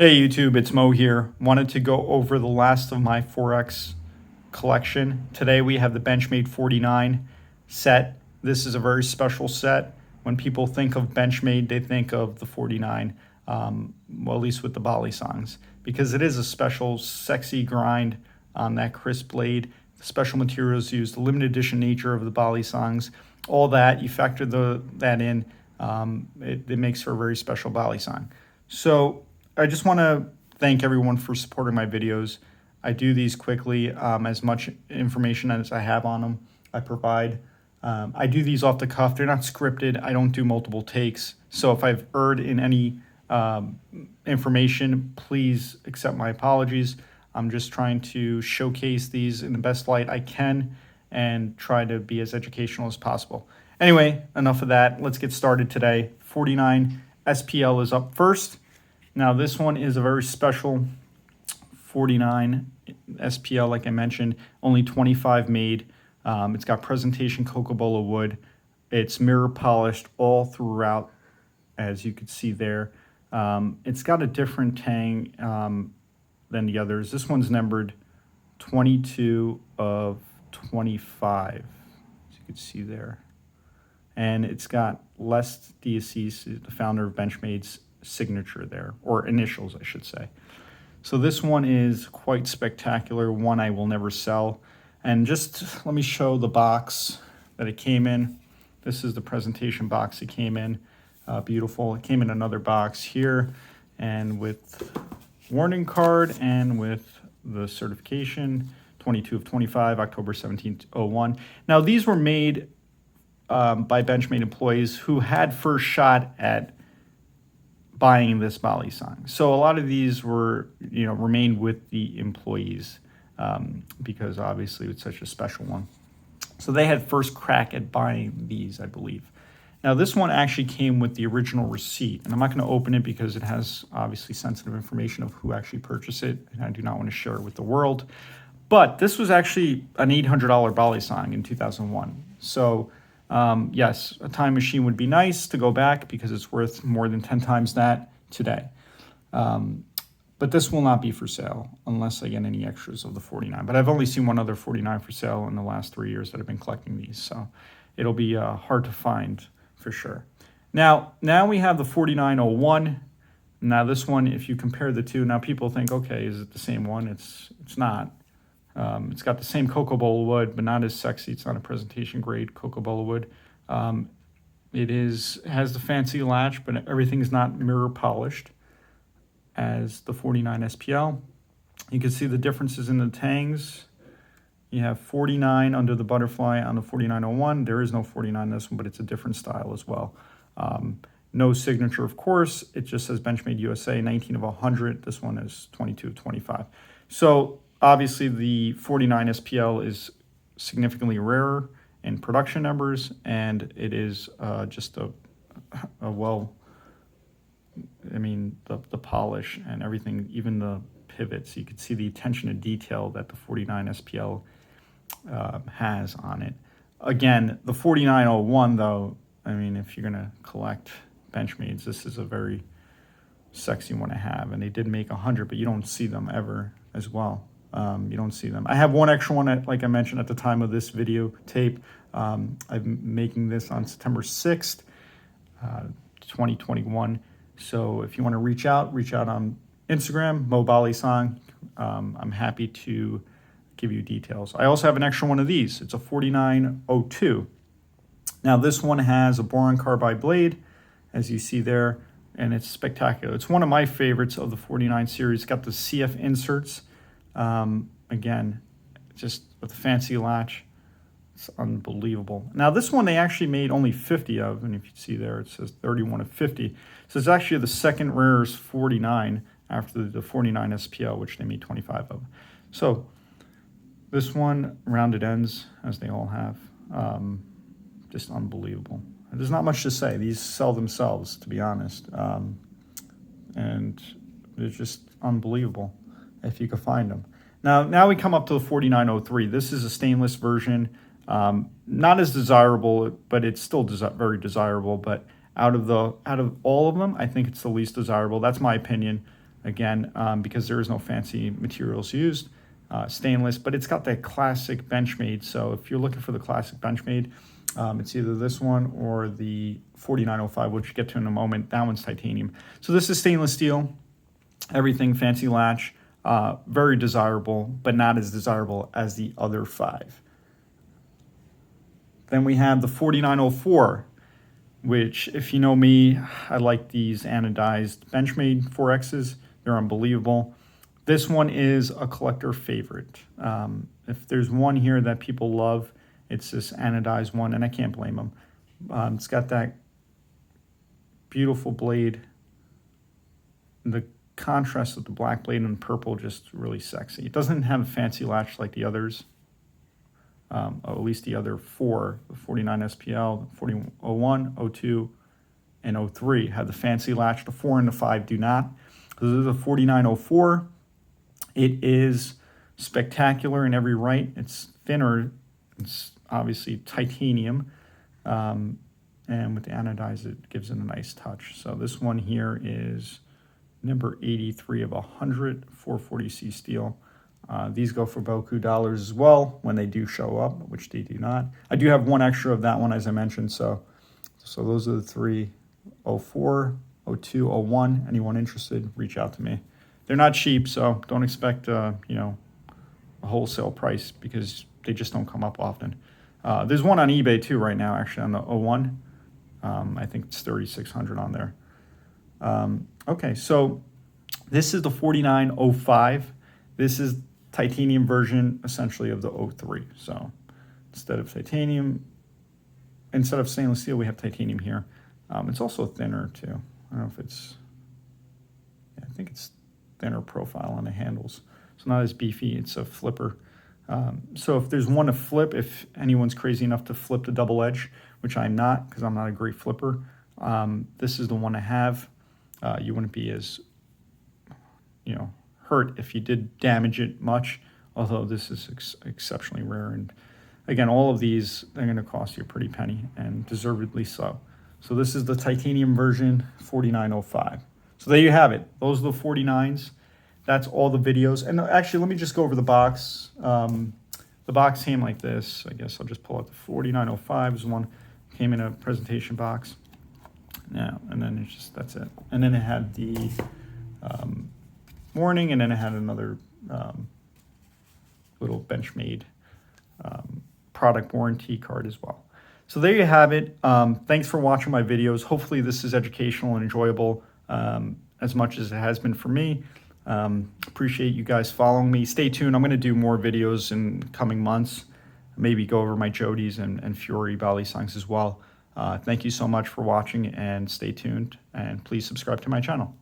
Hey YouTube, it's Mo here. Wanted to go over the last of my Forex collection. Today we have the Benchmade 49 set. This is a very special set. When people think of Benchmade, they think of the 49, well, at least with the bali-songs, because it is a special, sexy grind on that Kriss blade. The special materials used, the limited edition nature of the bali-songs, all that, you factor that in, it makes for a very special bali-song. So I just want to thank everyone for supporting my videos. I do these quickly, as much information as I have on them, I provide. I do these off the cuff. They're not scripted. I don't do multiple takes. So if I've erred in any information, please accept my apologies. I'm just trying to showcase these in the best light I can and try to be as educational as possible. Anyway, enough of that. Let's get started today. 49 SPL is up first. Now this one is a very special 49 SPL, like I mentioned, only 25 made. It's got presentation Coca-Cola wood. It's mirror polished all throughout, as you can see there. It's got a different tang than the others. This one's numbered 22 of 25, as you can see there. And it's got Les Diacis, the founder of Benchmade's signature there, or initials, I should say. So this one is quite spectacular, one I will never sell. And just let me show the box that it came in. This is the presentation box it came in. Beautiful. It came in another box here, and with warning card and with the certification, 22 of 25, October 17th, 01. Now these were made by Benchmade employees who had first shot at buying this bali-song. So a lot of these were, remained with the employees because obviously it's such a special one. So they had first crack at buying these, I believe. Now this one actually came with the original receipt, and I'm not going to open it because it has obviously sensitive information of who actually purchased it, and I do not want to share it with the world. But this was actually an $800 bali-song in 2001. So yes, a time machine would be nice to go back because it's worth more than 10 times that today. But this will not be for sale unless I get any extras of the 49. But I've only seen one other 49 for sale in the last 3 years that I've been collecting these. So it'll be hard to find for sure. Now we have the 4901. Now this one, if you compare the two, now people think, okay, is it the same one? It's not. It's got the same Coca-Cola wood, but not as sexy. It's not a presentation grade Coca-Cola wood. It has the fancy latch, but everything is not mirror polished as the 49 SPL. You can see the differences in the tangs. You have 49 under the butterfly on the 4901. There is no 49 in this one, but it's a different style as well. No signature, of course. It just says Benchmade USA, 19 of 100. This one is 22 of 25. So obviously, the 49 SPL is significantly rarer in production numbers, and it is just the polish and everything, even the pivots, you can see the attention to detail that the 49 SPL has on it. Again, the 4901, though, I mean, if you're going to collect Benchmades, this is a very sexy one to have, and they did make 100, but you don't see them ever as well. You don't see them. I have one extra one, like I mentioned at the time of this video tape. I'm making this on September 6th, 2021. So if you want to reach out on Instagram, Mo Balisong. I'm happy to give you details. I also have an extra one of these. It's a 4902. Now this one has a boron carbide blade, as you see there, and it's spectacular. It's one of my favorites of the 49 series. It's got the CF inserts. Again, just with the fancy latch, it's unbelievable. Now this one they actually made only 50 of, and if you see there, it says 31 of 50. So it's actually the second rarest 49 after the 49 SPL, which they made 25 of. So this one, rounded ends, as they all have, just unbelievable. There's not much to say. These sell themselves, to be honest, and they're just unbelievable if you could find them. Now we come up to the 4903. This is a stainless version. Not as desirable, but it's still very desirable. But out of all of them, I think it's the least desirable. That's my opinion. again, because there is no fancy materials used. Stainless, but it's got that classic Benchmade. So if you're looking for the classic Benchmade, it's either this one or the 4905, which we'll get to in a moment. That one's titanium. So this is stainless steel, everything fancy latch, very desirable, but not as desirable as the other 5. Then we have the 4904, which, if you know me, I like these anodized Benchmade 4Xs. They're unbelievable. This one is a collector favorite. If there's one here that people love, it's this anodized one, and I can't blame them. It's got that beautiful blade. The contrast with the black blade and purple, just really sexy. It doesn't have a fancy latch like the others, or at least the other 4, the 49 SPL, the 4001, 02, and 03 have the fancy latch. The 4 and the 5 do not. This is a 4904. It is spectacular in every right. It's thinner. It's obviously titanium. And with the anodized, it gives it a nice touch. So this one here is number 83 of 100, 440C steel. These go for beaucoup dollars as well when they do show up, which they do not. I do have one extra of that one, as I mentioned. So those are the 3, 04, 02, 01. Anyone interested, reach out to me. They're not cheap, so don't expect, a wholesale price, because they just don't come up often. There's one on eBay too right now, actually, on the 01. I think it's 3,600 on there. Okay, so this is the 4905. This is titanium version, essentially, of the 03. So instead of stainless steel, we have titanium here. It's also thinner too. I don't know if it's, I think it's thinner profile on the handles. It's not as beefy. It's a flipper. So if there's one to flip, if anyone's crazy enough to flip the double edge, which I'm not, because I'm not a great flipper, this is the one to have. You wouldn't be as, hurt if you did damage it much, although this is exceptionally rare. And again, all of these, they're going to cost you a pretty penny, and deservedly so. So this is the titanium version, 4905. So there you have it. Those are the 49s. That's all the videos. And actually, let me just go over the box. The box came like this. I guess I'll just pull out the 4905 is one. Came in a presentation box. Now, and then it's just, that's it. And then it had the warning, and then it had another little Benchmade product warranty card as well. So there you have it. Thanks for watching my videos. Hopefully this is educational and enjoyable as much as it has been for me. Appreciate you guys following me. Stay tuned. I'm going to do more videos in coming months. Maybe go over my Jodies and Fury bali-songs as well. Thank you so much for watching, and stay tuned. And please subscribe to my channel.